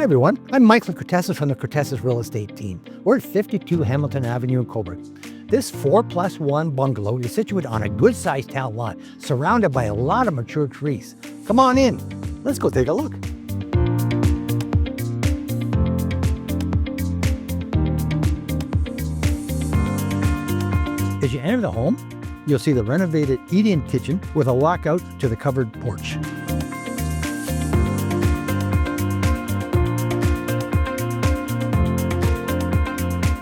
everyone, I'm Michael Cortesis from the Cortesis Real Estate team. We're at 52 Hamilton Avenue in Cobourg. This 4+1 bungalow is situated on a good-sized town lot, surrounded by a lot of mature trees. Come on in, let's go take a look. As you enter the home, you'll see the renovated eat-in kitchen with a walkout to the covered porch.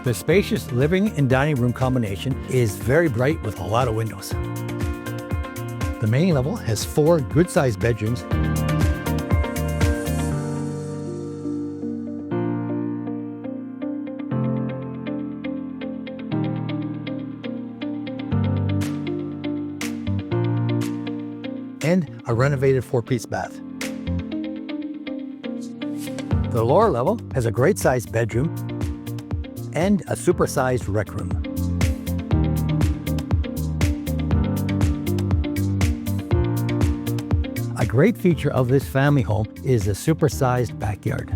The spacious living and dining room combination is very bright with a lot of windows. The main level has 4 good-sized bedrooms and a renovated 4-piece bath. The lower level has a great-sized bedroom and a super-sized rec room. A great feature of this family home is the super-sized backyard.